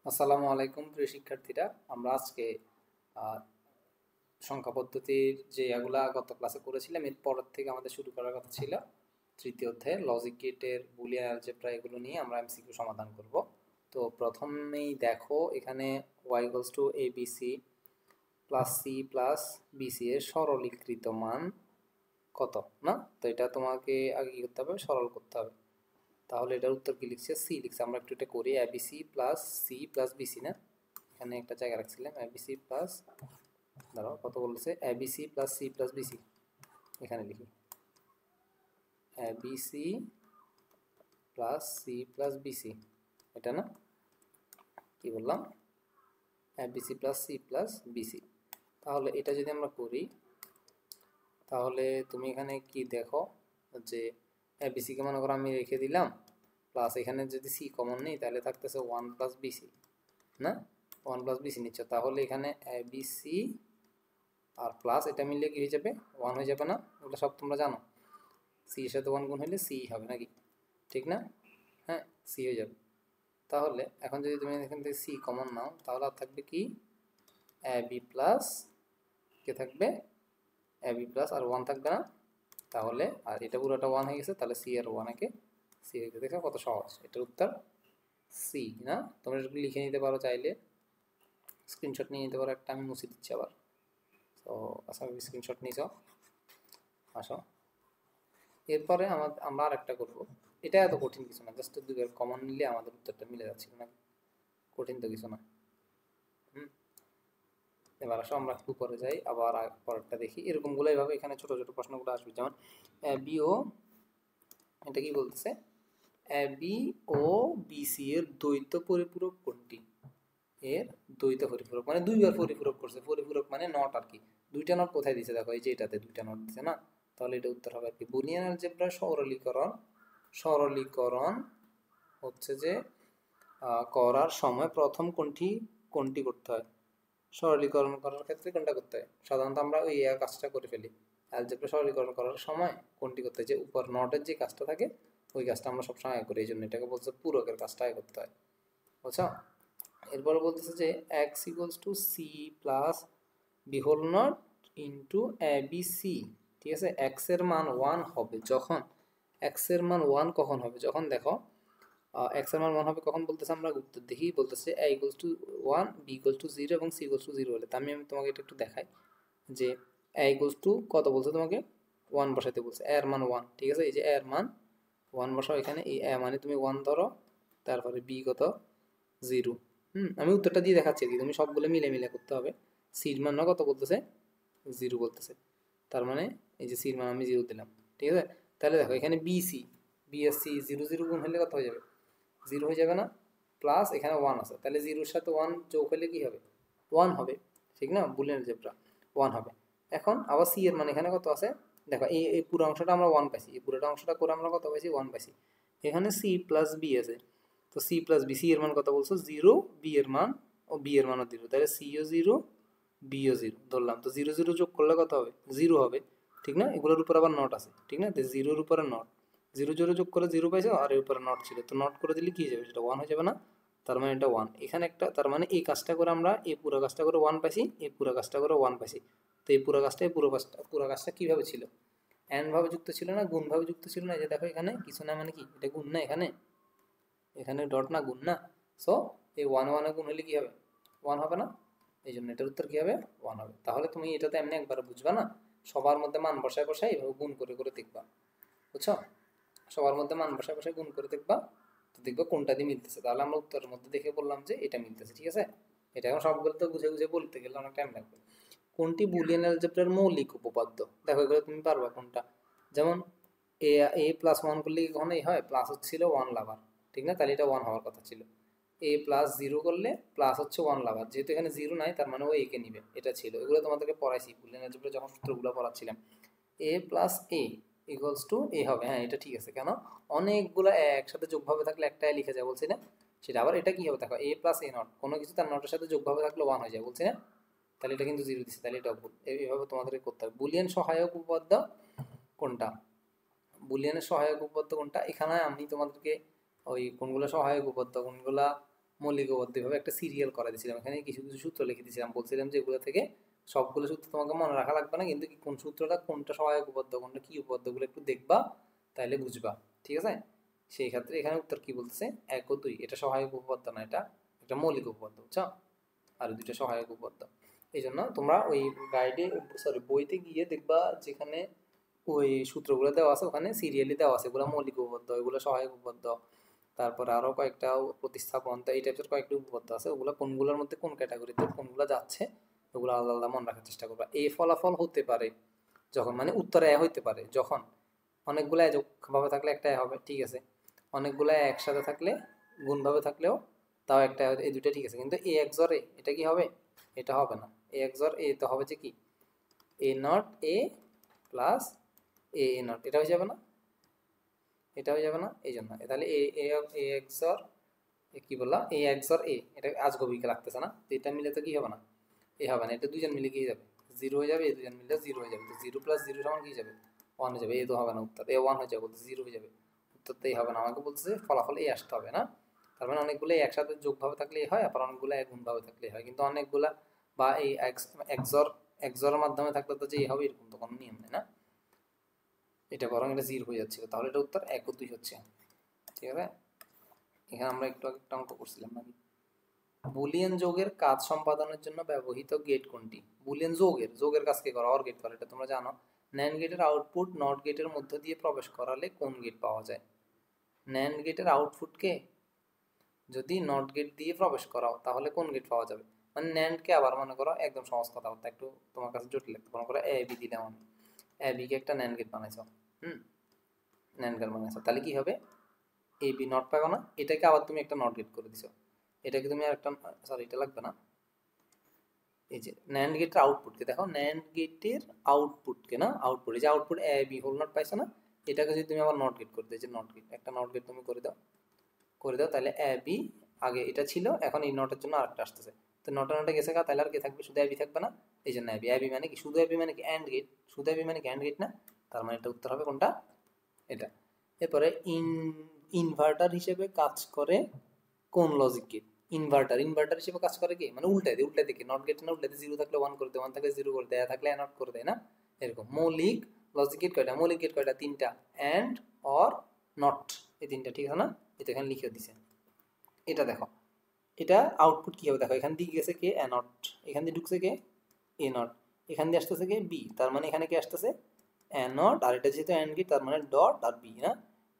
আসসালামু আলাইকুম প্রিয় শিক্ষার্থীরা, আমরা আজকে সংখ্যা পদ্ধতির যে এগুলা গত ক্লাসে করেছিলাম এর পর থেকে আমাদের শুরু করার কথা ছিল তৃতীয় অধ্যায়ে লজিক গেটের বুলিয়ান অ্যালজেব্রা এগুলো নিয়ে আমরা এমসিকিউ সমাধান করব। তো প্রথমেই দেখো এখানে y equals to abc plus c plus bc এর সরলীকৃত মান কত না। তো এটা তোমাকে আগে কি করতে হবে, সরল করতে হবে। তাহলে এটার উত্তর কি লিখছে, সি লিখছে। আমরা একটু এটা করি, ABC plus C plus BC না, এখানে একটা জায়গা রাখছিলাম এবিসি প্লাস, ধরো কত বলছে, ABC plus C plus BC. এখানে লিখি ABC plus C plus BC, এটা না, কি বললাম, ABC plus C plus BC. তাহলে এটা যদি আমরা করি তাহলে তুমি এখানে কি দেখো যে এবিসিকে মনে করো আমি রেখে দিলাম, প্লাস এখানে যদি সি কমন নেই তাহলে থাকতেছে ওয়ান প্লাস বিসি না, ওয়ান প্লাস বিসি নিচ্ছ। তাহলে এখানে এবিসি আর প্লাস এটা মিললে কি হয়ে যাবে, ওয়ান হয়ে যাবে না? ওগুলো সব তোমরা জানো, সি এর সাথে ওয়ান গুণ হলে সি হবে নাকি, ঠিক না? হ্যাঁ, সি হয়ে যাবে। তাহলে এখন যদি তুমি এখান থেকে সি কমন নাও তাহলে আর থাকবে কি, এবি প্লাস, কে থাকবে, এবি প্লাস আর ওয়ান থাকবে না। তাহলে আর এটা পুরোটা ওয়ান হয়ে গেছে, তাহলে সি আর ওয়ান একে সি হয়ে গেছে। দেখো কত সহজ, এটার উত্তর সি না। তোমরা লিখে নিতে পারো, চাইলে স্ক্রিনশট নিয়ে নিতে পারো একটা, আমি মুছে দিচ্ছি আবার। তো আচ্ছা, স্ক্রিনশট নিয়েছ, আসো। এরপরে আমরা আর একটা করবো, এটা এত কঠিন কিছু না, জাস্ট দুইবার কমন নিলে আমাদের উত্তরটা মিলে যাচ্ছে না, কঠিন তো কিছু না। এবার আসো আমরা একটু করে যাই, আবার পরেরটা দেখি। এরকমগুলো এইভাবে এখানে ছোট ছোট প্রশ্নগুলো আসবে, যেমন বিও, এটা কি বলতেছে, বি ও বিসি এর দ্বৈত পরিপূরক কোনটি? এর দ্বৈত পরিপূরক মানে দুইবার পরিপূরক করছে, পরিপূরক মানে নট আর কি। দুইটা নট কোথায় দিছে দেখো, এই যে এটাতে দুইটা নট দিছে না। তাহলে এটা উত্তর হবে আর কি, বুলিয়ান অ্যালজেব্রার সরলীকরণ। সরলীকরণ হচ্ছে যে করার সময় প্রথম কোনটি কোনটি করতে হয়, সরলীকরণ করার ক্ষেত্রে কোনটা করতে হয়। সাধারণত আমরা ওই কাজটা করে ফেলি, অ্যালজেব্রা সরলীকরণ করার সময় কোনটি করতে হয়, যে উপর নটের যে কাজটা থাকে ওই কাজটা আমরা সবসময় করি, এই জন্য এটাকে বলছে পূরকের কাজটা করতে হয়, বুঝছো? এরপরে বলতেছে যে X equals to C plus B whole not into A B C. ঠিক আছে, এক্স এর মান ওয়ান হবে যখন, এক্স এর মান ওয়ান কখন হবে, যখন দেখো এক্স এর মান ওয়ান হবে কখন বলতেছে, আমরা উত্তর দেখি, বলতেছে A equals to one, B equals to zero এবং সি ইকুয়ালস টু জিরো হলে। তা আমি তোমাকে এটা একটু দেখাই যে এ ইকুয়ালস টু কত বলছে তোমাকে, ওয়ান বসাইতে বলছে, এর মান ওয়ান। ঠিক আছে, এই যে এর মান ওয়ান বসাও এখানে, এই এ মানে তুমি ওয়ান ধরো, তারপরে বি কত, জিরো। আমি উত্তরটা দিয়ে দেখাচ্ছি আর কি, তুমি সবগুলো মিলে মিলে করতে হবে। সির মান কত বলতেছে, জিরো বলতেছে, তার মানে এই যে সির মান আমি জিরো দিলাম। ঠিক আছে, তাহলে দেখো এখানে বিসি, বিএসসি জিরো জিরো গুণ হলে কত হয়ে যাবে, জিরো হয়ে যাবে না, প্লাস এখানে ওয়ান আছে, তাহলে জিরোর সাথে ওয়ান যোগ হলে কি হবে, ওয়ান হবে, ঠিক না, বুলিয়ান অ্যালজেব্রা ওয়ান হবে। এখন আবার সি এর মান এখানে কত আছে, দেখো এই পুরো অংশটা আমরা ওয়ান পাইছি, এই পুরোটা অংশটা করে আমরা কত পাইছি, ওয়ান পাইছি। এখানে সি প্লাস বি আছে, তো সি প্লাস বি, সি এর মান কত বলছো, জিরো, বি এর মান ও বি এর মানও জিরো, তাহলে সিও জিরো বিও জিরো ধরলাম। তো জিরো জিরো যোগ করলে কত হবে, জিরো হবে, ঠিক না। এগুলোর উপর আবার নট আছে, ঠিক না, তো জিরোর উপরে নট, জিরো জিরো যোগ করে জিরো পাইছো, আর এর উপরে নট ছিল, তো নট করে দিলে কি হয়ে যাবে, সেটা ওয়ান হয়ে যাবে না। তার মানে এটা ওয়ান, এখানে একটা, তার মানে এই কাজটা করে আমরা এই পুরো কাজটা করে ওয়ান পাইছি, এই পুরো কাজটা করে ওয়ান পাইছি। তো এই পুরো কাজটা, এই পুরো কাজটা কীভাবে ছিল, এন ভাবে যুক্ত ছিল না, গুণ ভাবে যুক্ত ছিল না। এই যে দেখো এখানে কিছু না, মানে কি এটা গুণ না, এখানে এখানে ডট না, গুণ না। সো এই ওয়ান ওয়ানে গুণ হলে কি হবে, ওয়ান হবে না, এই জন্য এটার উত্তর কী হবে, ওয়ান হবে। তাহলে তুমি এটাতে এমনি একবার বুঝবা না, সবার মধ্যে মান বসায় বসায় এইভাবে গুণ করে করে দেখবা, বুঝছো, সবার মধ্যে মান বসায় বসায় গুণ করে দেখবা, তো দেখবা কোনটা দিয়ে মিলতেছে। তাহলে আমরা উত্তরের মধ্যে দেখে বললাম যে এটা মিলতেছে, ঠিক আছে। এটা এখন সবগুলো তো বুঝে বুঝে বলতে গেলে অনেক টাইম লাগবে। কোনটি বুলিয়ান অ্যালজেব্রার মৌলিক উপপাদ্য, দেখো এগুলো তুমি পারবা কোনটা। যেমন এ এ প্লাস ওয়ান করলে কি কখনো হয়, প্লাস হচ্ছিল ওয়ান লাভার, ঠিক না, তাহলে এটা ওয়ান হওয়ার কথা ছিল। এ প্লাস জিরো করলে প্লাস হচ্ছে ওয়ান লাভার, যেহেতু এখানে জিরো নাই তার মানে ও একে নিবে, এটা ছিল। এগুলো তোমাদেরকে পড়াইছি বুলিয়ান অ্যালজেব্রা যখন সূত্রগুলো পড়াচ্ছিলাম। এ প্লাস এ ইকুয়ালস টু এ হবে, হ্যাঁ এটা ঠিক আছে। কেন, অনেকগুলো একসাথে যোগভাবে থাকলে একটাই লিখে যায় বলছি না, সেটা আবার এটা কি হবে দেখো, এ প্লাস এ নট, কোনো কিছু তার নটের সাথে যোগভাবে থাকলে ওয়ান হয়ে যায় বলছি না, তাহলে এটা কিন্তু জিরো দিচ্ছে, তাহলে এটা ভুল। এইভাবে তোমাদেরকে করতে হবে। বুলিয়ান সহায়ক উপপাদ্য কোনটা, বুলিয়ানের সহায়ক উপপাদ্য কোনটা, এখানে আমি তোমাদেরকে ওই কোনগুলো সহায়ক উপপাদ্য, কোনগুলা মৌলিক উপপাদ্য এভাবে একটা সিরিয়াল করে দিয়েছিলাম, এখানে কিছু কিছু সূত্র লিখে দিয়েছিলাম, বলছিলাম যে এগুলো থেকে সবগুলো সূত্র তোমাকে মনে রাখা লাগবে না, কিন্তু কোন সূত্রটা কোনটা সহায়ক উপপাদ্য কোনটা কি উপপাদ্যগুলো একটু দেখবা, তাইলে বুঝবা। ঠিক আছে, সেই ক্ষেত্রে এখানে উত্তর কি বলতেছে 1 ও 2 এটা সহায়ক উপপাদ্য না, এটা একটা মৌলিক উপপাদ্য, বুঝছো, আর দুইটা সহায়ক উপপাদ্য। এই জন্য তোমরা ওই গাইডে সরি বইতে গিয়ে দেখবা যেখানে ওই সূত্রগুলো দেওয়া আছে ওখানে সিরিয়ালি দেওয়া আছে এগুলো মৌলিক উপপাদ্য, এগুলো সহায়ক উপপাদ্য, তারপরে আরও কয়েকটা প্রতিস্থাপন, তো এই টাইপের কয়েকটা উপপাদ্য আছে, ওগুলো কোনগুলোর মধ্যে কোন ক্যাটাগরিতে কোনগুলো যাচ্ছে ওগুলো আলাদা আলাদা মনে রাখার চেষ্টা করবা। এই ফলাফল হতে পারে যখন মানে উত্তরে হইতে পারে যখন অনেকগুলো ভাবে থাকলে একটা হবে, ঠিক আছে, অনেকগুলো একসাথে থাকলে গুণভাবে থাকলেও তাও একটা, এই দুইটা ঠিক আছে, কিন্তু এ এক্সর এ এটা কি হবে, এটা হবে না, এ এক্সর এ তো হবে যে কি A not A plus A not, এটা হয়ে যাবে না, এটা হয়ে যাবে না, এই জন্য তাহলে এ এক্সর কি বললাম এ এক্সর এ, এটা আজগবিকে লাগতেছে না, এটা মিলে তো কি হবে না, এ হবে না, এটা দুজন মিলে কি যাবে জিরো হয়ে যাবে, এই দুজন মিলে জিরো হয়ে যাবে, তো জিরো প্লাস জিরো সমান কি যাবে 1 হয়ে যাবে, এ তো হবে না উত্তর, এ 1 হয়ে যাবে, বলতে জিরো হয়ে যাবে, উত্তর তো এই হবে না, আমাকে বলছে ফলাফল এ আসতে হবে না, তার মানে অনেকগুলো একসাথে যোগভাবে থাকলে হয়, আবার অনেকগুলো গুণভাবে থাকলে হয়, কিন্তু অনেকগুলা বা এই এক্সরের মাধ্যমে থাকলে তো যে হবে এরকম তো কোনো নিয়ম নেই না, এটা বরং এটা জিরো হয়ে যাচ্ছিল, তাহলে এটা উত্তর 1 ও 2 হচ্ছে। ঠিক আছে, এখানে আমরা একটু একটা অঙ্ক করছিলাম নাকি, বুলিয়ান যোগের কাজ সম্পাদনের জন্য ব্যবহৃত গেট কোনটি, বুলিয়ান যোগের কাজকে করা অর গেট করে, এটা তোমরা জানো, ন্যান্ড গেটের আউটপুট নট গেটের মধ্য দিয়ে প্রবেশ করালে কোন গেট পাওয়া যায়, ন্যান্ড গেটের আউটপুটকে যদি নট গেট দিয়ে প্রবেশ করাও তাহলে কোন গেট পাওয়া যাবে, মানে ন্যান্ডকে আবার মনে করো একদম সহজ কথাবার্তা একটু তোমার কাছে জটিল লাগতে, মনে করো এ বি দিলাম আমি, এ বি কে একটা ন্যান্ড গেট বানাইছো, ন্যান্ড গেট বানাইছো, তাহলে কি হবে এ বি নট পাবে না, এটাকে আবার তুমি একটা নট গেট করে দিছো, এটাকে তুমি আরেকটা সরি এটা লাগবে না, এই যে ন্যান্ড গেটের আউটপুটকে দেখো, ন্যান্ড গেটের আউটপুটকে না, আউটপুট এই যে output A B whole not পাইছো না, এটাকে যদি তুমি আবার নট গেট করে দিও, যে নট গেট একটা নট গেট তুমি করে দাও তাহলে এ বি আগে এটা ছিল, এখন এই নটের জন্য আরেকটা আসতেছে, তো নটে গেছে গা, তাহলে আর কে থাকবে, শুধু এ বি থাকবে না, এই জন্য এ বি মানে কি, শুধু এ বি মানে কি অ্যান্ড গেট, শুধু এ বি মানে কি অ্যান্ড গেট না, তার মানে এটা উত্তর হবে কোনটা, এটা। এরপরে ইনভার্টার হিসেবে কাজ করে কোন লজিক গেট, ইনভার্টার হিসেবে কাজ করে কি, মানে উল্টাই দিকে নট গেট না, উল্টাতে জিরো থাকলে 1 করে দেয়, 1 থাকলে 0 করে দেয়, থাকলে নট করে দেয় না, এরকম মৌলিক লজিক গেট কয়টা, মৌলিক গেট কয়টা, 3টা, অ্যান্ড অর নট, এই 3টা, ঠিক আছে না, এটা এখানে লিখে দিছে, এটা দেখো এটা আউটপুট কি হবে দেখো, এখান দিয়ে গেছে কে এ নট, এখান দিয়ে ঢুকছে কে এ নট, এখান দিয়ে আসতেছে কে বি, তার মানে এখানে কি আসতেছে এ নট, আর এটা যেহেতু অ্যান্ড গেট তার মানে ডট আর বি না,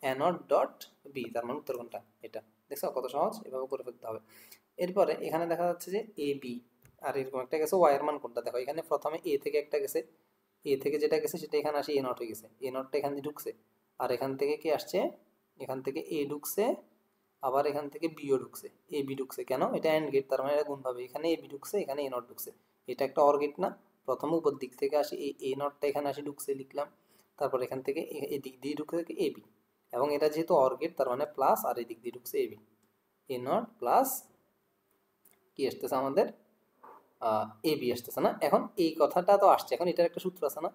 এ নট ডট বি, তার মানে উত্তর কোনটা, এটা দেখছো কত সহজ, এভাবে করে ফেলতে হবে। এরপরে এখানে দেখা যাচ্ছে যে এ বি আর এরকম একটা গেছে, ওয়াই এর মান কোনটা দেখো, এখানে প্রথমে এ থেকে একটা গেছে, এ থেকে যেটা গেছে সেটা এখানে আসে এ নট হয়ে গেছে, এ নটটা এখান দিয়ে ঢুকছে, আর এখান থেকে কি আসছে, এখান থেকে এ ঢুকছে, আবার এখান থেকে বিও ঢুকছে, এ বি ঢুকছে, কেন এটা এন্ড গেট, তার মানে এটা গুণ হবে, এখানে এ বি ঢুকছে, এখানে এ নট ঢুকছে, এটা একটা অর গেট না, প্রথমে উপর দিক থেকে আসি এই এ নটটা এখানে আসি ঢুকছে লিখলাম, তারপর এখান থেকে এই দিক দিয়ে ঢুকছে এ বি, এবং এটা যেহেতু অর গেট তার মানে প্লাস, আর এই দিক দিয়ে ঢুকছে এ বি, এ নট প্লাস কি আসতেছে আমাদের এ বি আসতেছে না, এখন এই কথাটা তো আসছে, এখন এটার একটা সূত্র আছে না,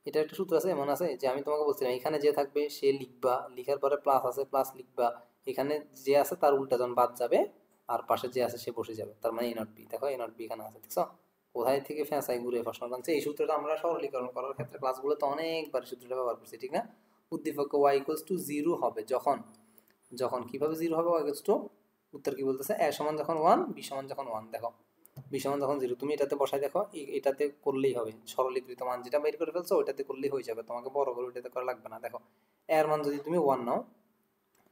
এটা একটা সূত্র আছে, এমন আছে যে আমি তোমাকে বলছিলাম এখানে যে থাকবে সে লিখবা, লিখার পরে প্লাস আছে প্লাস লিখবা, এখানে যে আছে তার উল্টা যখন বাদ যাবে, আর পাশে যে আছে সে বসে যাবে, তার মানে এ নট বি, দেখো এ নট বি এখানে আছে, দেখছো কোথায় থেকে ফেঁসাই ঘুরে প্রশ্নটা আনছে, এই সূত্রটা আমরা সরলীকরণ করার ক্ষেত্রে ক্লাসগুলোতে অনেকবার সূত্রটা ব্যবহার করছি, ঠিক না, উদ্দীপক ওয়াই ইকুয়ালস টু 0 হবে যখন, যখন কিভাবে 0 হবে, ওয়াই ইকুয়ালস টু উত্তর কি বলতেছে এ সমান যখন 1 বি সমান যখন 1, দেখো বি সমান যখন 0 তুমি এটাতে বসাই দেখো, এটাতে করলেই হবে, সরলীকৃত মান যেটা বের করে ফেলছো ওইটাতে করলেই হয়ে যাবে, তোমাকে বড় করে ওইটাতে করা লাগবে না, দেখো এর মান যদি তুমি 1 নাও,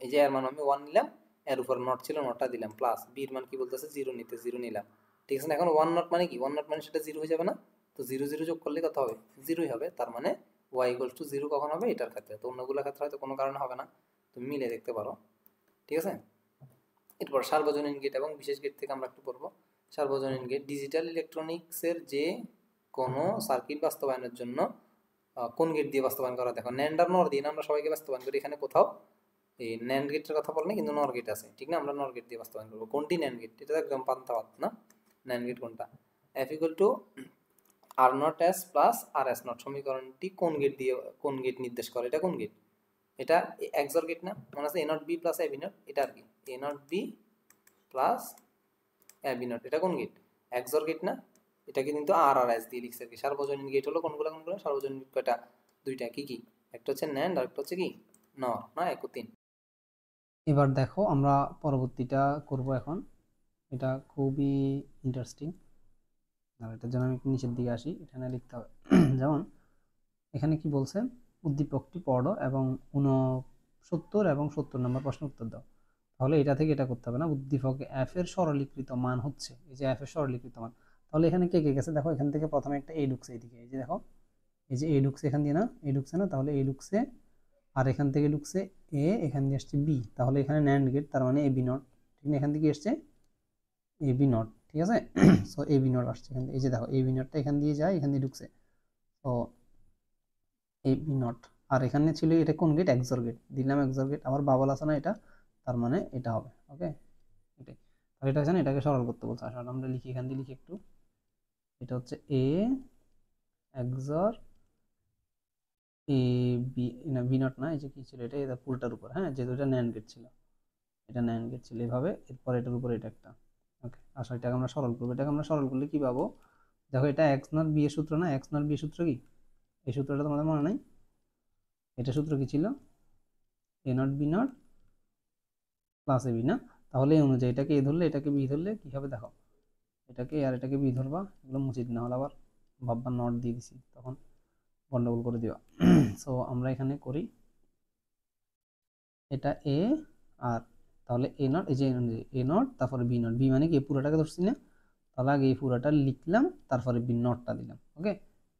এই যে এর মান আমি 1 নিলাম, এর উপর নট ছিল নটটা দিলাম, প্লাস বির মান কি বলতেছে 0 নিতে 0 নিলাম, ঠিক আছে না, এখন 1 নট মানে কি, 1 নট মানে সেটা 0 হয়ে যাবে না, তো 0 0 যোগ করলে কত হবে 0ই হবে, তার মানে y ইকুয়ালস টু 0 কখন হবে এটার ক্ষেত্রে, তো অন্যগুলোর ক্ষেত্রে হয়তো কোনো কারণে হবে না, তুমি মিলে দেখতে পারো, ঠিক আছে। এরপর সার্বজনীন গেট এবং বিশেষ গেট থেকে আমরা একটু পড়বো। সার্বজনীন গেট ডিজিটাল ইলেকট্রনিক্সের যে কোনো সার্কিট বাস্তবায়নের জন্য কোন গেট দিয়ে বাস্তবায়ন করা, দেখো ন্যান্ড আর নর দিয়ে আমরা সবাইকে বাস্তবায়ন করি, এখানে কোথাও এই ন্যান্ড গেটের কথা বলে না, কিন্তু নর গেট আছে, ঠিক না, আমরা নর গেট দিয়ে বাস্তবায়ন করবো, কোনটি ন্যান্ড গেট, এটা একদম পান্তাবাদ না, ন্যান্ড গেট কোনটা, F equal to R not S plus R S not সমীকরণটি কোন গেট দিয়ে, কোন গেট নির্দেশ করে, এটা কোন গেট, এটা এক্সর গেট না, মনে আছে A not B plus A B not, এটা আর কি A not B plus A B not. এটা কোন গেট? এক্সর গেট না? এটাকে কিন্তু আর আর এস দিয়ে লিখছে আর কি। সার্বজনীন গেট হলো কোনগুলো কোনগুলো? সার্বজনীন কয়টা? দুইটা। কি কি? একটা হচ্ছে ন্যান্ড আর একটা হচ্ছে কি নর, না 1 ও 3। এবার দেখো আমরা পরবর্তীটা করব এখন। এটা খুবই ইন্টারেস্টিং। আর এটার জন্য আমি একটু নিচের দিকে আসি, এখানে লিখতে হবে। যেমন এখানে কি বলছে, উদ্দীপকটি পড়ো এবং 69 এবং 70 নম্বর প্রশ্ন উত্তর দাও। তাহলে এটা থেকে এটা করতে হবে না, উদ্দীপকে এফ এর সরলীকৃত মান হচ্ছে, এই যে এফ এর সরলীকৃত মান। তাহলে এখানে কে কে গেছে দেখো, এখান থেকে প্রথমে একটা এ ঢুকছে এইদিকে, এই যে দেখো, এই যে এ ঢুকছে এখান দিয়ে, না এ ঢুকছে না, তাহলে এ ঢুকছে, আর এখান থেকে ঢুকছে এ, এখান দিয়ে আসছে বি, তাহলে এখানে ন্যান্ড গেট, তার মানে এ বি নট, ঠিক না? এখান থেকে আসছে এ বি নট, ঠিক আছে। সো এ বি নট আসছে এখান থেকে, এই যে দেখো এ বি নটটা এখান দিয়ে যায়, এখান দিয়ে ঢুকছে, তো এ বি নট। আর এখানে ছিল এটা কোন গেট? এক্সর গেট, দিলাম এক্সর গেট, আবার বাবল আছে না এটা, তার মানে এটা হবে, ওকে এটাই। তাহলে এটা আছে না, এটাকে সরল করতে বলছে। আসলে আমরা লিখি, এখান দিয়ে লিখি একটু, এটা হচ্ছে এ এক্সর এ বি, না বি নট না, এই যে কি ছিল এটা, এটা পুরোটার উপর, হ্যাঁ যেহেতু এটা ন্যান্ড গেট ছিল, এটা ন্যান্ড গেট ছিল এভাবে, এরপর এটার উপর এটা একটা, ওকে। আসলে এটাকে আমরা সরল করবো, এটাকে আমরা সরল করলে কি পাবো? দেখো এটা এক্স নট বি এর সূত্র না, এক্স নট বি এর সূত্র কি? এই সূত্রটা তোমাদের মনে নাই? এটা সূত্র কি ছিল? A not B not plus A B, না? তাহলে এই অনুযায়ী এটাকে এ ধরলে এটাকে বি ধরলে কি হবে দেখো, এটাকে আর এটাকে বি ধরবা, এগুলো মুছে দিন, না হলে আবার ভাববা নট দিয়ে দিছি, তখন গন্ডগোল করে দিবা। সো আমরা এখানে করি এটা এ, আর তাহলে এ নট, এই যে এ নট তারপরে বি নট, বি মানে কি পুরোটাকে ধরছি না, তাহলে আগে এই পুরোটা লিখলাম, তারপরে বি নটটা দিলাম, ওকে।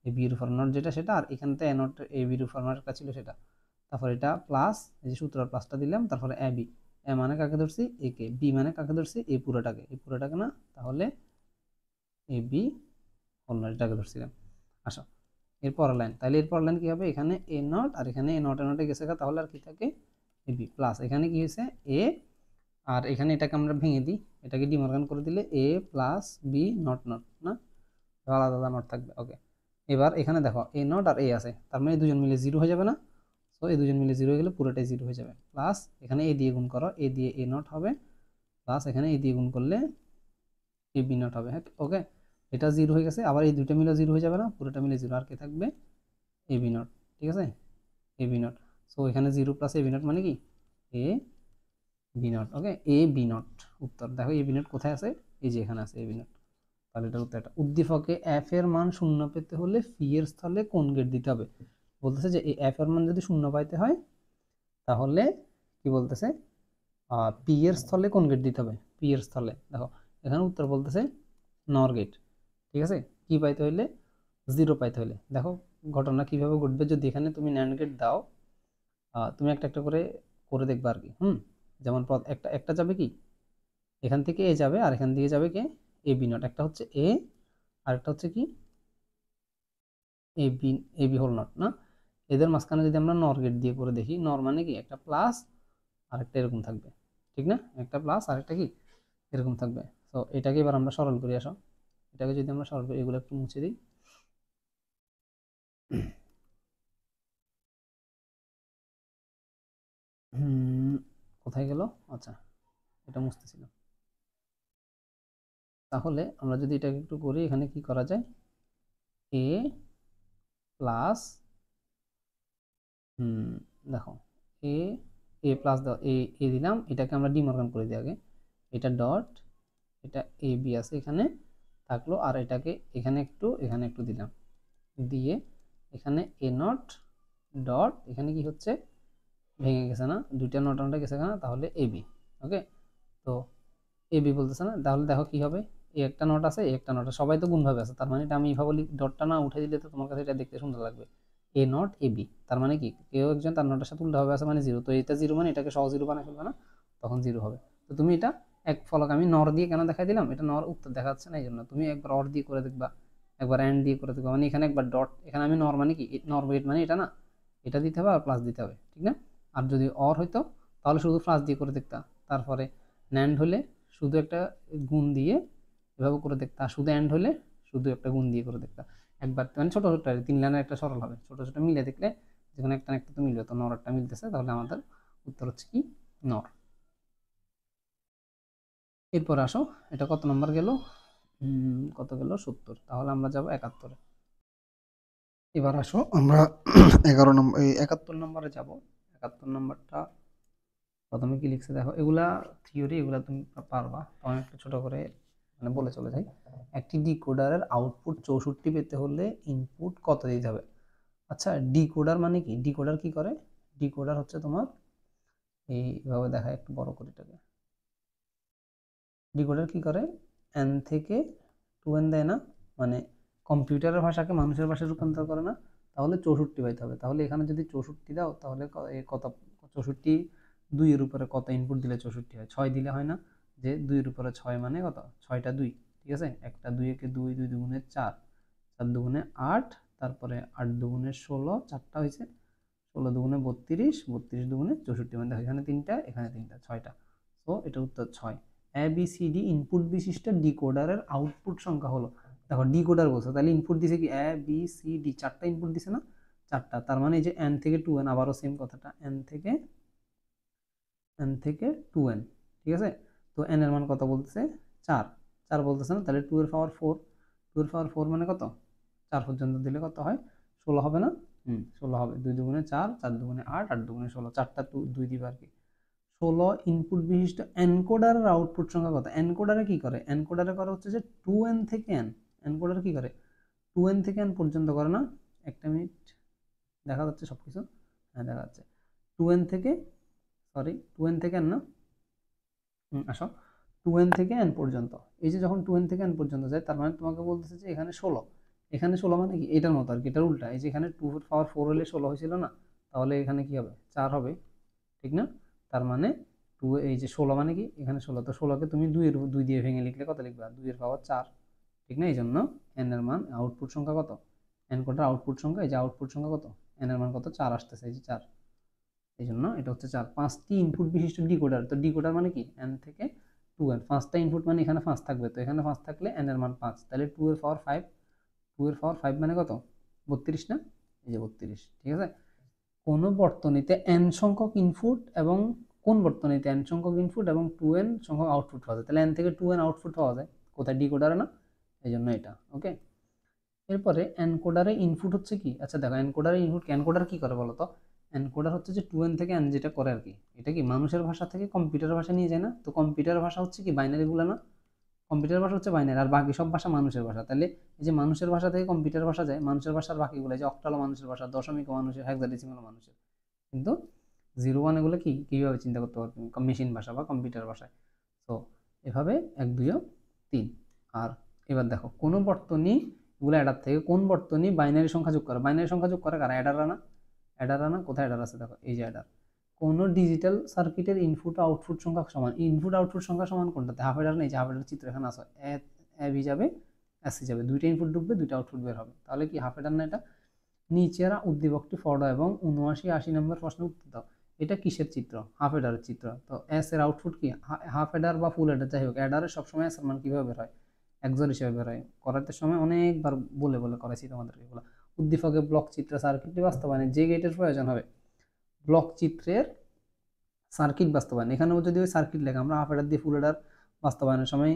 এই বির উপর নট যেটা সেটা, আর এখানতে এ নট এ বির উপর নটটা ছিল সেটা, তারপর এটা প্লাস, এই যে সূত্র প্লাসটা দিলাম, তারপরে এ বি, এ মানে কাকে ধরছি? এ কে, বি মানে কাকে ধরছি? এই পুরোটাকে, এই পুরোটাকে না, তাহলে এ বি হোল নট, এটাকে ধরছিলাম। আসো এরপর লাইন, তাহলে এরপর লাইন কি হবে? এখানে এ নট আর এখানে এ নট, এ নটে গেছে, তাহলে আর কি থাকে? এ বি প্লাস, এখানে কি হয়েছে? এ, আর এখানে এটাকে আমরা ভেঙে দিই, এটাকে ডিমর্গান করে দিলে এ প্লাস বি নট নট, না আলাদা আলাদা নট থাকবে, ওকে। এবার এখানে দেখো এ নট আর এ আছে, তার মানে দুজন মিলে জিরো হয়ে যাবে না? তো এই দুজন মিলে জিরো হয়ে গেলে পুরোটাই জিরো হয়ে যাবে, প্লাস এখানে এ দিয়ে গুণ করো, এ দিয়ে এ নট হবে, প্লাস এখানে এ দিয়ে গুণ করলে এ বি নট হবে, হ্যাঁ ওকে। এটা জিরো হয়ে গেছে, আবার এই দুইটা মিলে জিরো হয়ে যাবে না, পুরোটা মিলে জিরো, আর কে থাকবে? এ বি নট, ঠিক আছে, এ বি নট। সো এখানে zero plus A B not মানে কি? A B not, okay, A B not. উত্তর দেখো এ বি নট কোথায় আছে? এই যে এখানে আছে এ বি নট। তাহলে এটার উত্তর এটা। উদ্দীপকে এফ এর মান শূন্য পেতে হলে ফি এর স্থলে কোন গেট দিতে হবে? বলতেছে যে এই এফ এর মান যদি শূন্য পাইতে হয়, তাহলে কি বলতেছে, পি এর স্থলে কোন গেট দিতে হবে? পি এর স্থলে দেখো এখানে উত্তর বলতেছে নর গেট, ঠিক আছে। কি পাইতে হইলে? জিরো পাইতে হলে। দেখো ঘটনা কিভাবে ঘটবে, যদি এখানে তুমি ন্যান্ড গেট দাও, তুমি একটা একটা করে করে দেখবা আর কি, যেমন একটা একটা যাবে কি, এখান থেকে এ যাবে, আর এখান থেকে যাবে কে? এ বি নট। একটা হচ্ছে এ, আর একটা হচ্ছে কি A B, A B whole not, না? এদের মাঝখানে যদি আমরা নর গেট দিয়ে করে দেখি, নর মানে কি একটা প্লাস আর একটা এরকম থাকবে, ঠিক না? একটা প্লাস আর একটা কি এরকম থাকবে। তো এটাকে এবার আমরা সরল করি, আসো এটাকে যদি আমরা সরল করি, এগুলো একটু মুছে দিই। কোথায় গেল? আচ্ছা, এটা মুছতেছিল। তাহলে আমরা যদি এটাকে একটু করি, এখানে কি করা যায়? এ প্লাস, দেখো এ, এ প্লাস দাও, এ, এ দিলাম, এটাকে আমরা ডিমর্গান করে দিই আগে, এটা ডট, এটা এ বি আছে এখানে থাকলো, আর এটাকে এখানে একটু দিলাম, দিয়ে এখানে এ নট ডট, এখানে কি হচ্ছে? ভেঙে গেছে না, দুইটা নট নটে গেছে না, তাহলে এ বি, ওকে। তো এ বি বলতেছে না, তাহলে দেখো কি হবে, এ একটা নট আছে, এ একটা নট আছে, সবাই তো গুণভাবে আছে, তার মানে এটা আমি এইভাবে বলি, ডটটা না উঠে দিলে তো তোমার কাছে এটা দেখতে সুন্দর লাগবে। এ নট এ বি, তার মানে কি কেউ একজন তার নটের সাথে উল্টাভাবে আছে মানে জিরো, তো এটা জিরো মানে এটাকে সহ জিরো বানায় ফেলবে না, তখন জিরো হবে। তো তুমি এটা এক ফলক আমি নর দিয়ে কেন দেখাই দিলাম, এটা নর উত্তর দেখাচ্ছে না এই জন্য, তুমি একবার অর দিয়ে করে দেখবা, একবার অ্যান্ড দিয়ে করে দেখবা, মানে এখানে একবার ডট, এখানে আমি নর মানে কি, নর গেট মানে এটা না, এটা দিতে হবে আর প্লাস দিতে হবে, ঠিক না? আর যদি অর হইতো তাহলে শুধু প্লাস দিয়ে করে দেখতা, তারপরে ন্যান্ড হলে শুধু একটা গুণ দিয়ে এভাবে করে দেখতা, আর শুধু অ্যান্ড হলে শুধু একটা গুণ দিয়ে করে দেখতা। একবার মানে ছোট ছোট আর কি, 3 লাইনের একটা সরল হবে, ছোট ছোট মিলে দেখলে যেখানে একটা না একটা তো মিলবে, তো নর একটা মিলতেছে, তাহলে আমাদের উত্তর হচ্ছে কি নর। এরপর আসো, এটা কত নম্বর গেল, কত গেল 70, তাহলে আমরা যাব 71-এ। এবার আসো আমরা 71 নম্বরে যাব। 71 নম্বরটা প্রথমে কি লিখছে দেখো, এগুলা থিওরি, এগুলা তুমি পারবা, তো আমি একটু ছোট করে মানে বলে চলে যাই। একটি ডিকোডারের আউটপুট 64 পেতে হলে ইনপুট কত দিতে হবে? আচ্ছা, ডিকোডার মানে কি? ডিকোডার কি করে? ডিকোডার হচ্ছে তোমার এইভাবে দেখায়, একটু বড় করে এটাকে। ডিকোডার কি করে? এন থেকে 2n দেয় না, মানে কম্পিউটারের ভাষাকে মানুষের ভাষায় রূপান্তর করে না, তাহলে 64 পাইতে হবে। তাহলে এখানে যদি 64 দাও, তাহলে কত, 64 2 এর উপরে কত ইনপুট দিলে 64 হয়? 6 দিলে হয় না? যে 2 এর উপরে 6 মানে কত? 6টা 2, ঠিক আছে, একটা 2 একে 2, 2 দুগুণে 4, 4 দুগুণে 8, তারপরে 8 দুগুণে 16, 4টা হয়েছে, 16 দুগুণে 32, 32 দুগুণে 64, মানে দেখো এখানে 3টা, এখানে 3টা, 6টা। তো এটা উত্তর 6। ABCD ইনপুট বিশিষ্ট ডিকোডারের আউটপুট সংখ্যা হলো, দেখো ডিকোডার বলছে, তাহলে ইনপুট দিছে কি ABCD, 4টা ইনপুট দিছে না, 4টা, তার মানে এই যে n থেকে 2n, আবারও সেম কথাটা, n থেকে 2n, ঠিক আছে। তো n এর মান কত বলতেছে? 4, 4 বলতেছে না, তাহলে 2 এর পাওয়ার 4, 2 এর পাওয়ার 4 মানে কত? 4 পর্যন্ত দিলে কত হয়? 16 হবে না? 16 হবে। 2 দুগুণে 4, 4 দুগুণে 8, 8 দুগুণে 16, 4টা 2 দিবে আর কি। 16 ইনপুট বিশিষ্ট এনকোডারের আউটপুট সংখ্যা কত? এনকোডারে কি করে? এনকোডারে করে হচ্ছে যে 2n থেকে n, এনকোডারে কি করে? 2n থেকে n পর্যন্ত করে না? একটা মিনিট, দেখা যাচ্ছে সবকিছু? হ্যাঁ দেখা যাচ্ছে। 2n থেকে, সরি 2n থেকে n না, আসো 2n থেকে n পর্যন্ত, এই যে যখন 2n থেকে n পর্যন্ত যায়, তার মানে তোমাকে বলতেছে যে এখানে 16, এখানে 16 মানে কি? এটার মতো আর কি, এটার উল্টা। এই যে এখানে 2 পাওয়ার 4 হলে 16 হয়েছিল না, তাহলে এখানে কি হবে? 4 হবে, ঠিক না? তার মানে 2, এই যে 16 মানে কি? এখানে 16, তো 16কে তুমি 2 দিয়ে ভেঙে লিখলে কত লিখবা? 2 এর পাওয়ার 4, ঠিক না? এই জন্য n এর মান, আউটপুট সংখ্যা কত? n কোডার আউটপুট সংখ্যা, এই যে আউটপুট সংখ্যা কত? n এর মান কত? 4 আসতেছে, এই যে 4, এই জন্য এটা হচ্ছে 4। 5টি ইনপুট বিশিষ্ট ডিকোডার, তো ডিকোডার মানে কি? n থেকে 2n, 5টা ইনপুট মানে এখানে 5 থাকবে, তো এখানে 5 থাকলে n এর মান 5, তাহলে 2 এর পাওয়ার 5, 2 এর পাওয়ার 5 মানে কত? 32 না? এই যে 32, ঠিক আছে। কোন বর্তনীতে n সংখ্যক ইনপুট এবং কোন বর্তনীতে n সংখ্যক ইনপুট এবং 2n সংখ্যক আউটপুট পাওয়া যায়? তাহলে n থেকে 2n আউটপুট পাওয়া যায় কোথায়? ডিকোডারে না? এই জন্য এটা ওকে। এরপরে এনকোডারে ইনপুট হচ্ছে কি? আচ্ছা দেখো, এনকোডারে ইনপুট, এনকোডার কি করে বলো তো? এনকোডার হচ্ছে যে 2n থেকে n যেটা করে আর কি, এটা কি মানুষের ভাষা থেকে কম্পিউটার ভাষা নিয়ে যায় না? তো কম্পিউটার ভাষা হচ্ছে কি? বাইনারি গুলো না? কম্পিউটার ভাষা হচ্ছে বাইনারি, আর বাকি সব ভাষা মানুষের ভাষা। তাহলে এই যে মানুষের ভাষা থেকে কম্পিউটার ভাষা যায়, মানুষের ভাষার বাকিগুলো, যে অক্টাল মানুষের ভাষা, দশমিক মানুষের, হেক্সাডেসিমাল মানুষের, কিন্তু 0 1 এগুলো কি কিভাবে চিন্তা করতে পারবে? মেশিন ভাষা বা কম্পিউটার ভাষায়। তো এভাবে 1 2 3। আর এবার দেখো, কোন বর্তনী, এগুলো অ্যাডার থেকে কোন বর্তনী বাইনারি সংখ্যা যোগ করে? বাইনারি সংখ্যা যোগ করে কারা? অ্যাডাররা না? অ্যাডাররা না? কোথায় অ্যাডার আছে দেখো, এই যে অ্যাডার। কোন ডিজিটাল সার্কিটের ইনপুট আউটপুট সংখ্যা সমান? ইনপুট আউটপুট সংখ্যা সমান কোনটাতে? হাফ অ্যাডার নেই, যে হাফ অ্যাডার চিত্র এখানে আছে, এ বি যাবে, এস সি যাবে, দুইটা ইনপুট ঢুকবে, দুইটা আউটপুট বের হবে, তাহলে কি হাফ অ্যাডার না এটা? নিচের উদ্দীপকটি পড়ো এবং 79-80 নম্বর প্রশ্নের উত্তর দাও। এটা কিসের চিত্র? হাফ এডারের চিত্র। তো এস এর আউটপুট কি? হাফ এডার বা ফুল এডার, যাই হোক, এডারের সবসময় এস এর মান কিভাবে বের হয়? একজোর হিসেবে বের হয়। করাতে সময় অনেকবার বলে বলে করাইছি তোমাদের এগুলো। উদ্দীপকে ব্লক চিত্র সার্কিটটি বাস্তবায়নে যে গেটের প্রয়োজন হবে, ব্লক চিত্রের সার্কিট বাস্তবায়ন, এখানেও যদি ওই সার্কিট লেখা, আমরা হাফ এডার দিয়ে ফুল এডার বাস্তবায়নের সময়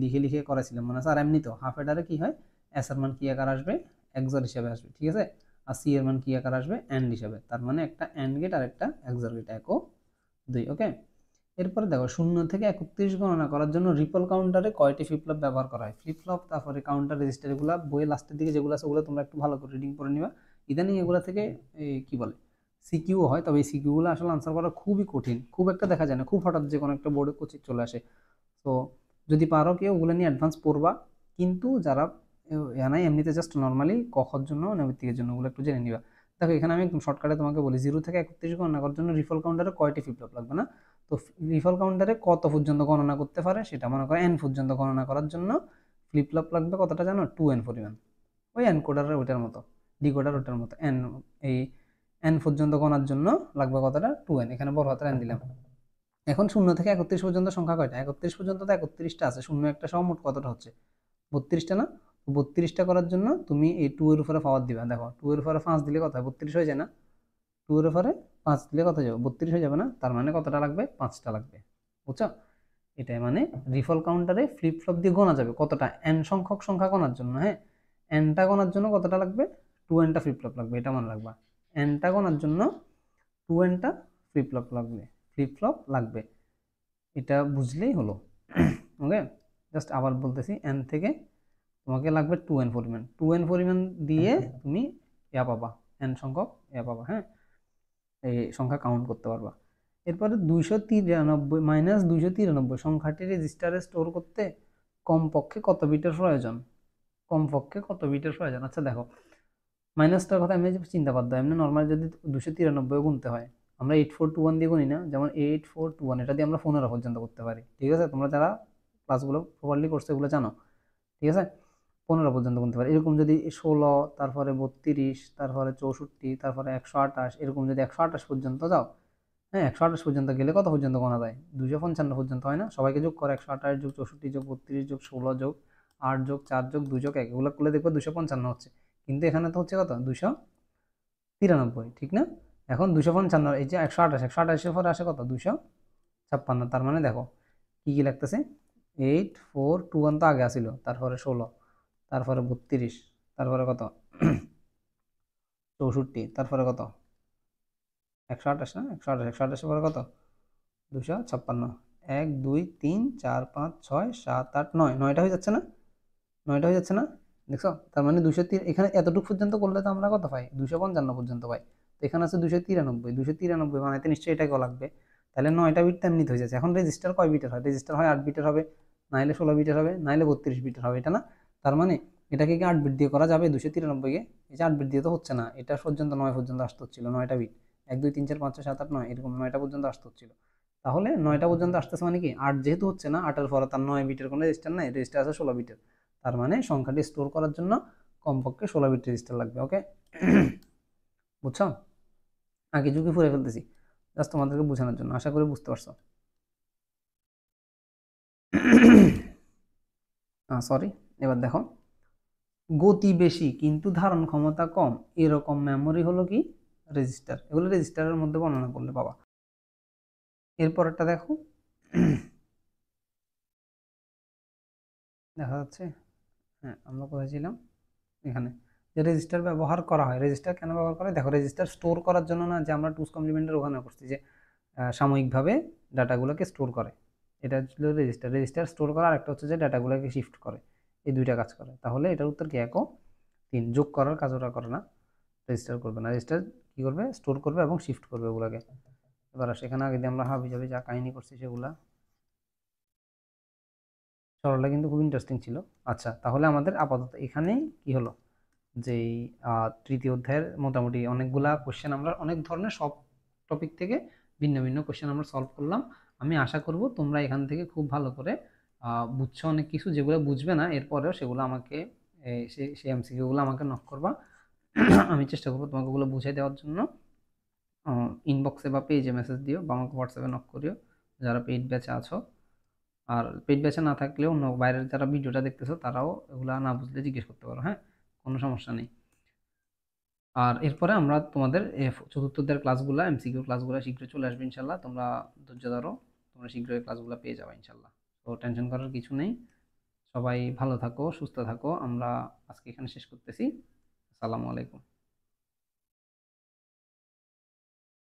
লিখে লিখে করাইছিলাম, মানে স্যার এমনি তো হাফ এডারে কি হয়? এস এর মান কি আকার আসবে? একজোর হিসেবে আসবে, ঠিক আছে। আর সি এর মান কি আকার আসবে? এন্ড হিসেবে। তার মানে একটা এন্ড গেট আর একটা একজোর গেট, 1 ও 2, ওকে। এরপরে দেখো, 0 থেকে 31 গণনা করার জন্য রিপল কাউন্টারে কয়টি ফ্লিপ ফ্লপ ব্যবহার করা হয়? ফ্লিপ ফ্লপ, তারপরে কাউন্টার, রেজিস্টার, এগুলো বইয়ের লাস্টের দিকে যেগুলো আছে ওগুলো তোমরা একটু ভালো করে রিডিং করে নিবা। ইদানিং এগুলো থেকে কি বলে সিকিউ হয়, তবে এই সিকিউগুলো আসলে আনসার করা খুবই কঠিন, খুব একটা দেখা যায় না, খুব হঠাৎ যে কোনো একটা বোর্ডে কোচিং চলে আসে। তো যদি পারো কেউ ওগুলো নিয়ে অ্যাডভান্স পড়বা, কিন্তু যারা জানাই এমনিতে জাস্ট নর্মালি কখর জন্য, নৈমিত্তিকের জন্য, ওগুলো একটু জেনে নিবা। দেখো এখানে আমি একদম শর্টকাটে তোমাকে বলি, 0 থেকে 31 গণনা করার জন্য রিফল কাউন্টারে কয়টি ফ্লিপ ফ্লপ লাগবে না? তো রিফল কাউন্টারে কত পর্যন্ত গণনা করতে পারে সেটা, মনে করো n পর্যন্ত গণনা করার জন্য ফ্লিপ ফ্লপ লাগবে কতটা জানো? 2n পরিমাণ। ওই এনকোডারের ওইটার মতো, ডিকোডার ওটার মতো। এই n পর্যন্ত গণার জন্য লাগবে কতটা? 2n, এখানে বড় হাতের n দিলাম। এখন 0 থেকে 31 পর্যন্ত সংখ্যা কয়টা? 31 পর্যন্ত তো 31টা আছে, 0 একটা সহ মোট কতটা হচ্ছে? 32টা না? 32টা করার জন্য তুমি এই 2 এর উপরে পাওয়ার দিবা। দেখো 2 এর উপরে 5 দিলে কত হয়? 32 হয়ে যায় না? 2 এর উপরে 5 দিলে কত যাবে? 32 হয়ে যাবে না? তার মানে কতটা লাগবে? 5টা লাগবে, বুঝছো? এটাই মানে রিফল কাউন্টারে ফ্লিপ ফ্লপ দিয়ে গোনা যাবে কতটা, এন সংখ্যক সংখ্যা গোনার জন্য। হ্যাঁ, এনটা গোনার জন্য কতটা লাগবে, 2n ফ্লিপ ফ্লপ লাগবে, এটা মনে রাখবা। এনটা গোনার জন্য 2n ফ্লিপ ফ্লপ লাগবে, এটা বুঝলেই হলো। ওকে, জাস্ট আবার বলতেছি, এন থেকে তোমাকে লাগবে 2n পরিমাণ, 2n পরিমাণ দিয়ে তুমি ইয়া পাবা, এন সংখ্যক ইয়া পাবা। হ্যাঁ, এই সংখ্যা কাউন্ট করতে পারবা। এরপরে 293 মাইনাস 293 সংখ্যাটি রেজিস্টারে স্টোর করতে কমপক্ষে কত বিটের প্রয়োজন, কমপক্ষে কত বিটের প্রয়োজন। আচ্ছা দেখো, মাইনাসটার কথা আমি চিন্তা বাদ দাও, এমনি নর্মাল যদি 293 গুনতে হয়, আমরা 8421 দিয়ে গুনি না, যেমন 8421 এটা দিয়ে আমরা 15 পর্যন্ত করতে পারি। ঠিক আছে, তোমরা যারা ক্লাসগুলো প্রপারলি করছো এগুলো জানো। ঠিক আছে, 15 পর্যন্ত গুনতে পারি। এরকম যদি 16, তারপরে 32, তারপরে 64, তারপরে 128, এরকম যদি 128 পর্যন্ত যাও, হ্যাঁ 128 পর্যন্ত গেলে কত পর্যন্ত গোনা যায়, 255 পর্যন্ত হয় না? সবাইকে যোগ করে, 128 যোগ 64 যোগ 32 যোগ 16 যোগ 8 যোগ 4 যোগ 2 যোগ 1, এগুলো করলে দেখবো 255 হচ্ছে। কিন্তু এখানে তো হচ্ছে কত, 293, ঠিক না? এখন 255, এই যে 128, 128 পরে আসে কত, 256। তার মানে দেখো কি কি লাগতেছে, 8421 তো আগে আসিল, তারপরে 16, তারপরে 32, তারপরে কত 64, তারপরে কত 128 না, 128 পরে কত 256, 1 2 3 4 5 6 7 8 9, 9টা হয়ে যাচ্ছে না, 9টা হয়ে যাচ্ছে না, দেখছো? তার মানে 203, এখানে এতটুকু পর্যন্ত করলে তো আমরা কত পাই, 255 পর্যন্ত পাই। তো এখানে আছে 293, 293 বানাইতে নিশ্চয়ই এটাকেও লাগবে। তাহলে 9টা বিট তেমনিতে হয়ে যাচ্ছে। এখন রেজিস্টার কয় বিটের হয়, রেজিস্টার হয় 8 বিটের হবে, নাইলে 16 বিটের হবে, নাইলে 32 বিটের হবে, এটা না? তার মানে এটাকে কি 8 বিট দিয়ে করা যাবে 293 কে? এই যে 8 বিট দিয়ে তো হচ্ছে না, এটা পর্যন্ত 9 পর্যন্ত আসতে হচ্ছিল, 9টা বিট, 1 2 3 4 5 6 7 8 9, এরকম 9টা পর্যন্ত আসতে হচ্ছিল। তাহলে 9টা পর্যন্ত আসতেছে মানে কি, 8 যেহেতু হচ্ছে না, 8এর পরে তার 9 বিটের কোনো রেজিস্টার নাই, রেজিস্টার আছে 16 বিটের। তার মানে সংখ্যাটি স্টোর করার জন্য কমপক্ষে 16 বিট রেজিস্টার লাগবে। ওকে, বুঝছো? আগে ঝুঁকি ফুরে ফেলতেছি জাস্ট তোমাদেরকে বোঝানোর জন্য, আশা করি বুঝতে পারছো। সরি, এবার দেখো, গতি বেশি কিন্তু ধারণ ক্ষমতা কম, এরকম মেমোরি হলো কি, রেজিস্টার। এগুলো রেজিস্টারের মধ্যে বর্ণনা করলে পাবা। এরপরটা দেখো, দেখা যাচ্ছে, হ্যাঁ আমরা কোথায় ছিলাম, এখানে যে রেজিস্টার ব্যবহার করা হয়, রেজিস্টার কেন ব্যবহার করা হয়, দেখো রেজিস্টার স্টোর করার জন্য না, যে আমরা টুস কমপ্লিমেন্টের ওখানে করছি যে সাময়িকভাবে ডাটাগুলোকে স্টোর করে, এটা ছিল রেজিস্টার। রেজিস্টার স্টোর করা, আরেকটা হচ্ছে যে ডাটাগুলোকে শিফট করে, এই দুইটা কাজ করে। তাহলে এটার উত্তর কি, 1 ও 3, যোগ করার কাজ ওরা করে না, রেজিস্টার করবে না, রেজিস্টার কি করবে, স্টোর করবে এবং শিফট করবে ওগুলোকে। এবার সেখানে আগে দিয়ে আমরা হাবি যাবি যা কাহিনী করছি সেগুলা, সরলটা কিন্তু খুব ইন্টারেস্টিং ছিল। আচ্ছা তাহলে আমাদের আপাতত এখানে কি হলো, যেই তৃতীয় অধ্যায়ের মোটামুটি অনেকগুলা কোশ্চেন, আমরা অনেক ধরনের সব টপিক থেকে ভিন্ন ভিন্ন কোশ্চেন আমরা সলভ করলাম। আমি আশা করব তোমরা এখান থেকে খুব ভালো করে বুঝছো অনেক কিছু, যেগুলো বুঝবে না এরপরেও সেগুলো আমাকে সেই এমসিকিউগুলো আমাকে নক করবা। আমি চেষ্টা করবো তোমাকে ওগুলো বুঝিয়ে দেওয়ার জন্য। ইনবক্সে বা পেজে মেসেজ দিও বা আমাকে হোয়াটসঅ্যাপে নক করিও যারা পেইড ব্যাচে আছো। আর পেইড ব্যাচে না থাকলেও অন্য বাইরের যারা ভিডিওটা দেখতেছো তারাও এগুলো না বুঝলে জিজ্ঞেস করতে পারো, হ্যাঁ কোনো সমস্যা নেই। আর এরপরে আমরা তোমাদের চতুর্থ অধ্যায়ের ক্লাসগুলো, এমসিকিউ ক্লাসগুলো শীঘ্রই চলে আসবে ইনশাল্লাহ। তোমরা ধৈর্য ধরো, তোমরা শীঘ্রই ক্লাসগুলো পেয়ে যাবে ইনশাল্লাহ। তো টেনশন করার কিছু নেই, সবাই ভালো থাকো, সুস্থ থাকো। আমরা আজকে এখানে শেষ করতেছি। আসসালামু আলাইকুম।